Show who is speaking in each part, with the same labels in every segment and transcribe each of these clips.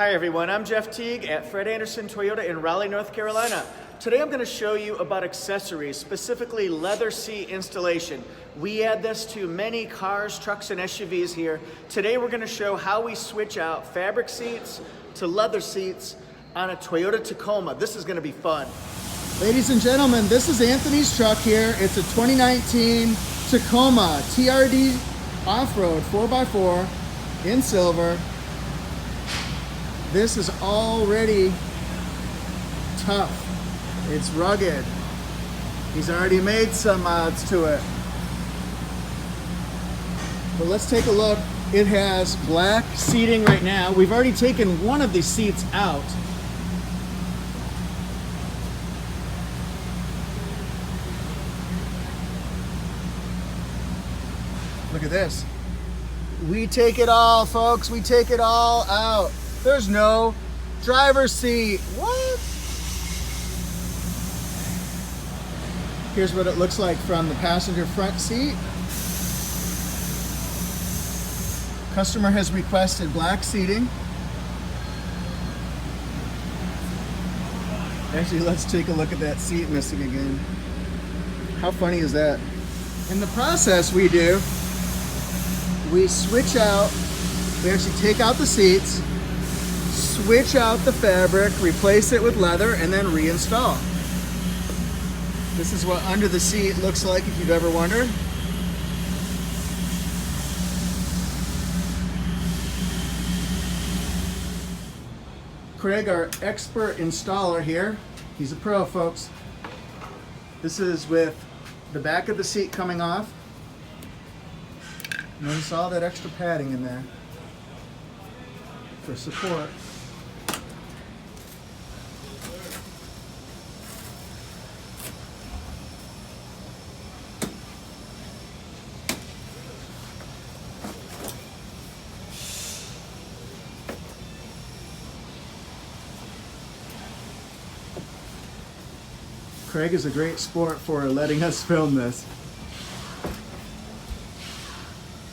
Speaker 1: Hi everyone, I'm Jeff Teague at Fred Anderson Toyota in Raleigh, North Carolina. Today I'm going to show you about accessories, specifically leather seat installation. We add this to many cars, trucks, and SUVs here. Today we're going to show how we switch out fabric seats to leather seats on a Toyota Tacoma. This is going to be fun.
Speaker 2: Ladies and gentlemen, this is Anthony's truck here. It's a 2019 Tacoma TRD off-road 4x4 in silver. This is already tough. It's rugged. He's already made some mods to it. But let's take a look. It has black seating right now. We've already taken one of these seats out. Look at this. We take it all, folks. We take it all out. There's no driver's seat. What? Here's what it looks like from the passenger front seat. Customer has requested black seating. Actually, let's take a look at that seat missing again. How funny is that? In the process we do, we switch out, we actually take out the seats, switch out the fabric, replace it with leather, and then reinstall. This is what under the seat looks like if you've ever wondered. Craig, our expert installer here, he's a pro, folks. This is with the back of the seat coming off. Notice all that extra padding in there for support. Craig is a great sport for letting us film this.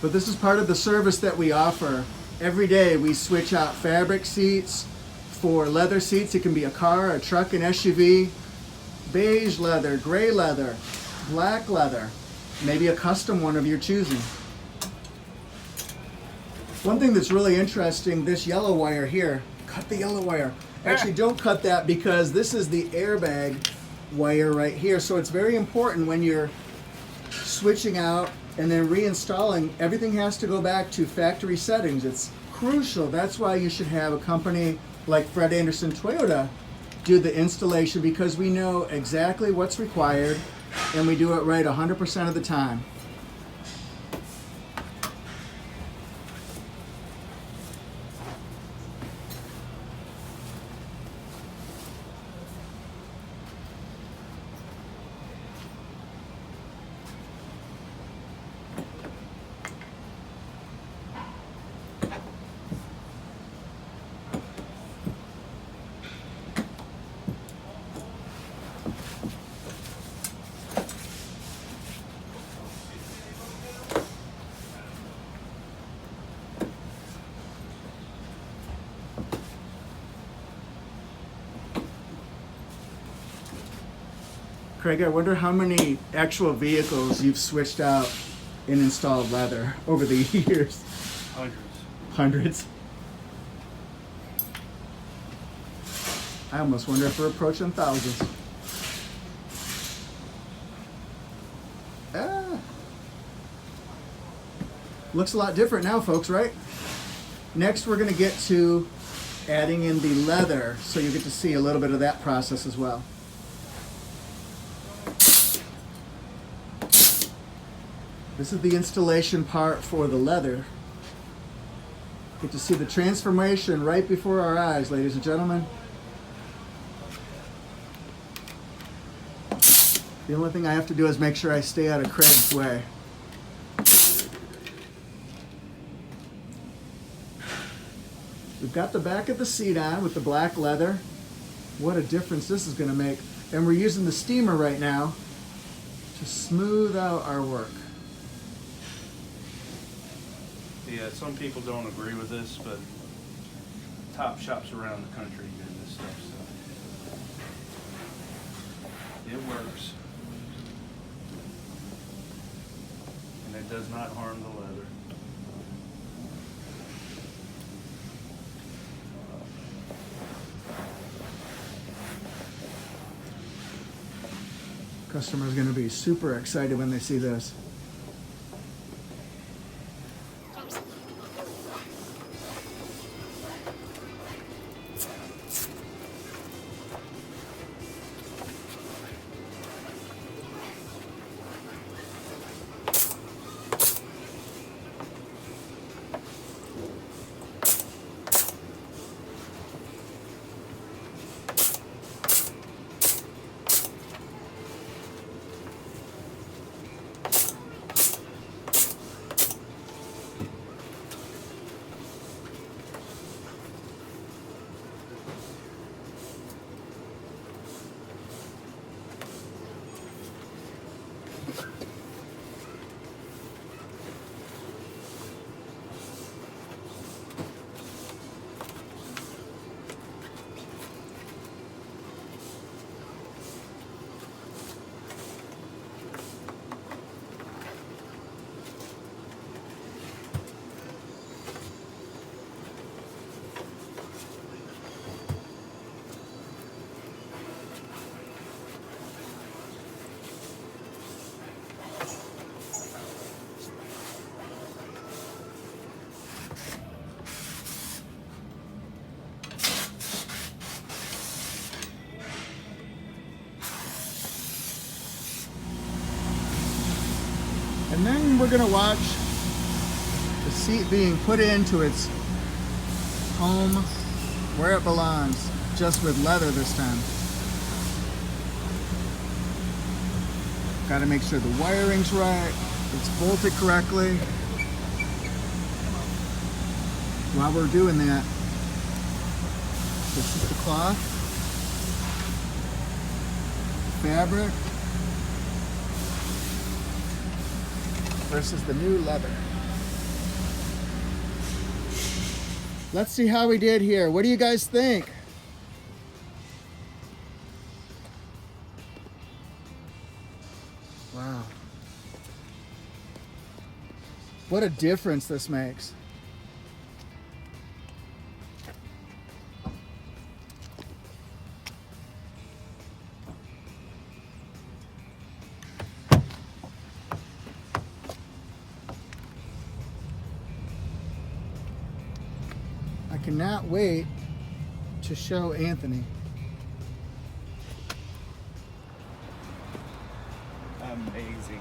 Speaker 2: But this is part of the service that we offer. Every day we switch out fabric seats for leather seats. It can be a car, a truck, an SUV, beige leather, gray leather, black leather, maybe a custom one of your choosing. One thing that's really interesting, this yellow wire here, cut the yellow wire. Actually, don't cut that because this is the airbag wire right here. So it's very important when you're switching out and then reinstalling, everything has to go back to factory settings. It's crucial. That's why you should have a company like Fred Anderson Toyota do the installation, because we know exactly what's required and we do it right 100% of the time. Craig, I wonder how many actual vehicles you've switched out and installed leather over the years.
Speaker 3: Hundreds.
Speaker 2: Hundreds? I almost wonder if we're approaching thousands. Looks a lot different now, folks, right? Next, we're going to get to adding in the leather, so you get to see a little bit of that process as well. This is the installation part for the leather. Get to see the transformation right before our eyes, ladies and gentlemen. The only thing I have to do is make sure I stay out of Craig's way. We've got the back of the seat on with the black leather. What a difference this is going to make. And we're using the steamer right now to smooth out our work.
Speaker 3: Yeah, some people don't agree with this, but top shops around the country doing this stuff, so it works. And it does not harm the leather.
Speaker 2: Customer's going to be super excited when they see this. And then we're going to watch the seat being put into its home where it belongs, just with leather this time. Got to make sure the wiring's right, it's bolted correctly. While we're doing that, this is the cloth, fabric, versus the new leather. Let's see how we did here. What do you guys think? Wow. What a difference this makes. I cannot wait to show Anthony.
Speaker 4: Amazing.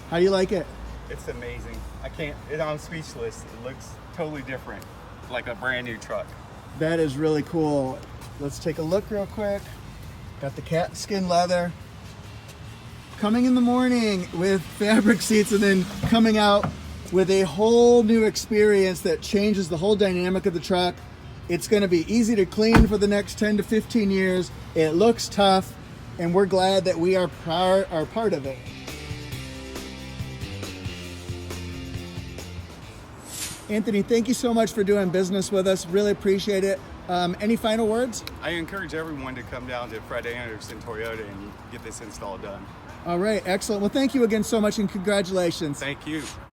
Speaker 2: How do you like it?
Speaker 4: It's amazing. I'm speechless. It looks totally different, like a brand new truck.
Speaker 2: That is really cool. Let's take a look real quick. Got the cat skin leather. Coming in the morning with fabric seats and then coming out with a whole new experience that changes the whole dynamic of the truck. It's going to be easy to clean for the next 10 to 15 years. It looks tough, and we're glad that we are part of it. Anthony, thank you so much for doing business with us. Really appreciate it. Any final words?
Speaker 4: I encourage everyone to come down to Fred Anderson Toyota and get this install done.
Speaker 2: All right, excellent. Well, thank you again so much, and congratulations.
Speaker 4: Thank you.